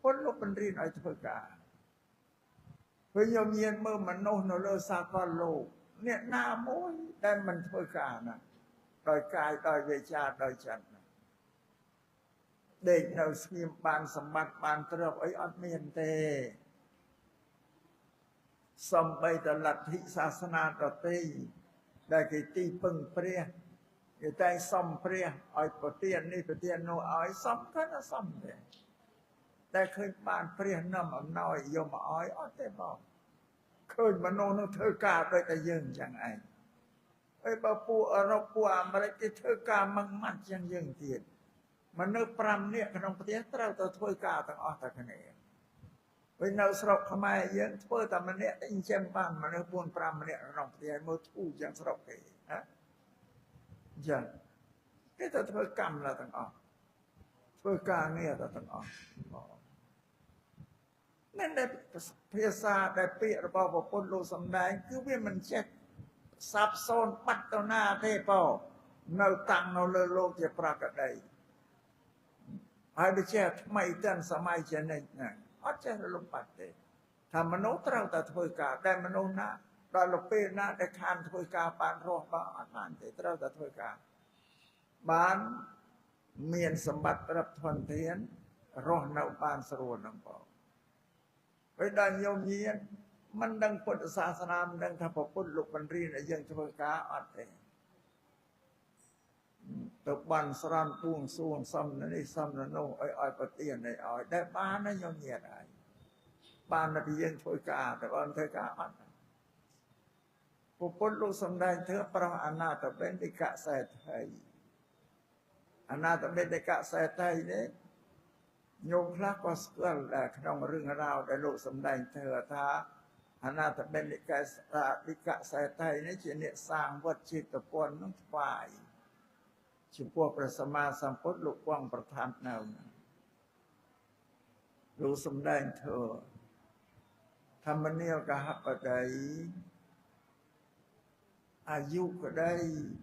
ពុទ្ធលោកបញ្រៀនឲ្យធ្វើការព្រោះញោមញៀនមើលមនុស្សនៅលើសាកលលោកអ្នកណាមួយដែលមិនធ្វើការណាដោយកាយដោយវាចាដោយចិត្តដេកនៅស្ងៀមបានសម្បត្តិបានទ្រព្យអីអត់មានទេសំបីតលទ្ធិសាសនាដទៃដែលគេទីពឹងព្រះគេតែសំព្រះឲ្យប្រទាននេះប្រទាននោះឲ្យសំខាន់ណាសំទេតែឃើញបានព្រះនាំអំណោយយកមកឲ្យអត់ទេបងឃើញមនុស្សនោះធ្វើការដូចតែយើងចឹងឯងហើយបើពួកអឺរ៉ុបពួកអាមេរិកគេធ្វើការម៉ឹងម៉ាត់ចឹងយើងទៀតមនុស្ស5នាក់ក្នុងប្រទេសត្រូវទៅធ្វើការទាំងអស់តែគ្នាវិញនៅស្រុកខ្មែរយើងធ្វើតែម្នាក់អញ្ចឹងបានមនុស្ស4 5ម្នាក់ក្នុងប្រទេសមើលធូរយ៉ាងស្រុកគេណាអញ្ចឹងគេទៅធ្វើកម្មដល់ទាំងអស់ធ្វើការងារដល់ទាំងអស់นั่นដែលភាសាដែលពាក្យរបស់ប្រពន្ធលោកសំដែងគឺវាមិនចេះសាបសូន្យបាត់ទៅណាទេបងនៅតាំងនៅលើលោកជាប្រកដីហើយវាចេះថ្មីទាំងសម័យជានិច្ចណាអត់ចេះរលំបាត់ទេថាមនុស្សត្រូវតែធ្វើការតែមនុស្សណាដល់ពេលណាដែលខានធ្វើការបានរស់បានអត់បានទេត្រូវតែធ្វើការបានមានសម្បត្តិទ្រព្យធនធានរស់នៅបានស្រួលហ្នឹងបងពេលដល់ញោមញៀនមិនដឹងពុទ្ធសាសនាមិនដឹងថាប្រពុតលោកបញ្រៀនឲ្យយើងធ្វើការអត់ទេទៅបានស្រន់ពួងសួងសំនេះសំនោះឲ្យប្រទានឲ្យដែលបានណាញោមញៀនហើយបានតែយើងធ្វើការតែបើមិនធ្វើការអត់ពុទ្ធលោកសំដែងធ្វើប្រោះអនាតបេតិកៈសេដ្ឋីអនាតបេតិកៈសេដ្ឋីនេះញោមខ្លះក៏ស្គាល់ដែរក្នុងរឿងរ៉ាវដែលលោកសំដែងធ្វើថាអនាតបេតិកៈសេដ្ឋីនេះជាអ្នកសាងវត្តចេតពន្ធនឹងថ្វាយចំពោះព្រះសម្មាសម្ពុទ្ធលោកគង់ប្រធាននៅលោកសំដែងធ្វើធម្មនាលកហបតីអាយុក្តី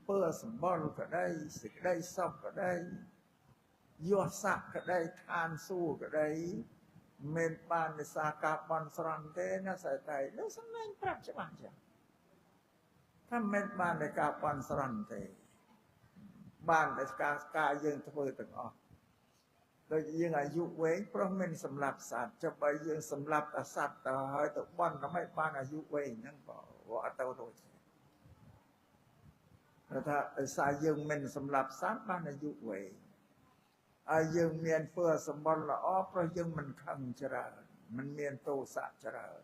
ពើសម្បល់ក្តីសេចក្តីសុខក្តីយសៈក្តីឋានសួគ៌ក្តីមិនបាននិសាការបន់ស្រន់ទេណាសេដ្ឋីលោកសំដែងប្រាប់ច្បាស់ចឹងថាមិនបានតែការបន់ស្រន់ទេបានតែការយើងធ្វើទាំងអស់ដូចយើងអាយុវែងព្រោះមិនសម្លាប់សត្វចុះបើយើងសម្លាប់តែសត្វទៅហើយទៅបន់ដើម្បីបានអាយុវែងហ្នឹងក៏អត់ទៅរួចទេថាដោយសារយើងមិនសម្លាប់សត្វបានអាយុវែងហើយយើងមានធ្វើសម្បត្តិល្អព្រោះយើងមិនខឹងច្រើនមិនមានទោសៈច្រើន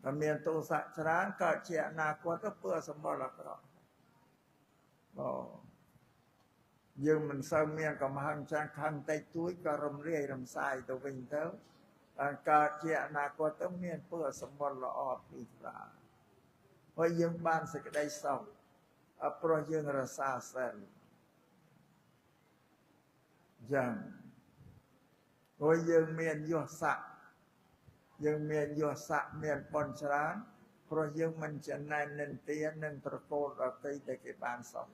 តែមានទោសៈច្រើនកើតជាអនាគតទៅធ្វើសម្បត្តិអាក្រក់យើងមិនសូវមានកំហឹងចាស់ខឹងតិចតួចក៏រំលាយរំសាយទៅវិញទៅកើតជាអនាគតទៅមានធ្វើសម្បត្តិល្អពីស្រាហើយយើងបានសេចក្តីសុខព្រោះយើងរសាសិលយ៉ាងហើយយើងមានយសៈយើងមានយសៈមានបុណ្យច្រើនព្រោះយើងមិនចំណែននិន្ទានឹងត្រកូលដទៃដែលគេបានសុខ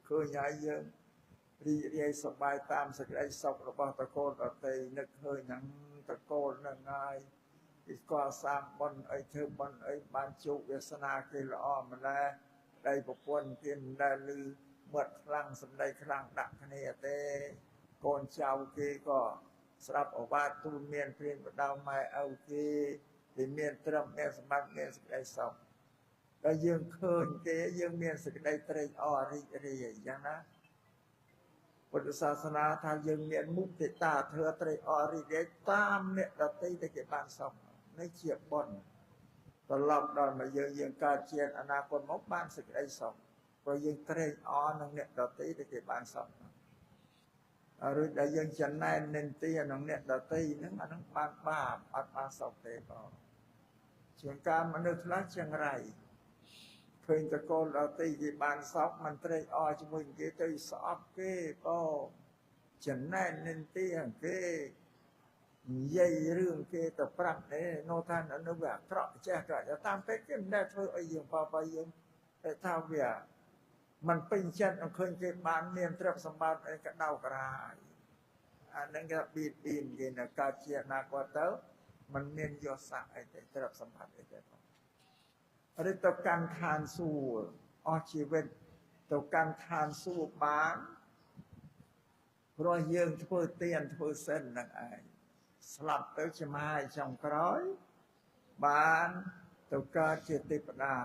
ឃើញហើយយើងរីករាយសប្បាយតាមសេចក្តីសុខរបស់ត្រកូលដទៃនឹកឃើញហ្នឹងត្រកូលហ្នឹងហើយគេកសាងបុណ្យអីធ្វើបុណ្យអីបានជោគវាសនាគេល្អម្ល៉េះដៃប្រពន្ធគេមិនដែលឮមាត់ខ្លាំងសម្ដីខ្លាំងដាក់គ្នាទេកូនចៅគេក៏ស្ដាប់អវាទទូលមានព្រានបដៅម៉ែឪគេដែលមានត្រឹមមានសម្បត្តិមានសេចក្តីសុខដល់យើងឃើញគេយើងមានសេចក្តីត្រេកអររីករាយអញ្ចឹងណាពុទ្ធសាសនាថាយើងមានមុទិតាធ្វើត្រេកអររីករាយតាមអ្នកដទៃដែលគេបានសុខនេះជាបុណ្យត្រឡប់ដល់មកយើងកើតជាអនាគតមកបានសេចក្តីសុខព្រោះយើងត្រេកអរនឹងអ្នកដទៃដែលគេបានសុខឬដែលយើងចំណែននិន្ទានឹងអ្នកដទៃហ្នឹងអាហ្នឹងបានបាបអត់បានសុខទេបងជាងការមនុស្សខ្លះចង្រៃឃើញតកូលដទៃគេបានសុខមិនត្រេកអរជាមួយគេទៅស្អប់គេបងចំណែននិន្ទាគេនិយាយរឿងគេទៅប្រាប់ទេនោះថានៅវាអាក្រក់ចេះក៏តាមពេកគេមិនដែលធ្វើអីយើងបើយើងតែថាវាមិនពេញចិត្តនឹងឃើញគេបានមានទ្រព្យសម្បត្តិអីក៏ដៅក្រាយ អានឹងគេបៀតបៀនគេនៅកើតជាអនាគតទៅมันមានយសស័កអីទេទ្រព្យសម្បត្តិអីទេឬទៅកាន់ឋានសួគ៌អស់ជីវិតទៅកាន់ឋានសួគ៌បានព្រោះយើងធ្វើទានធ្វើសិលនឹងឯងស្លាប់ទៅចំហាយចុងក្រោយបានទៅកើតជាទេវតា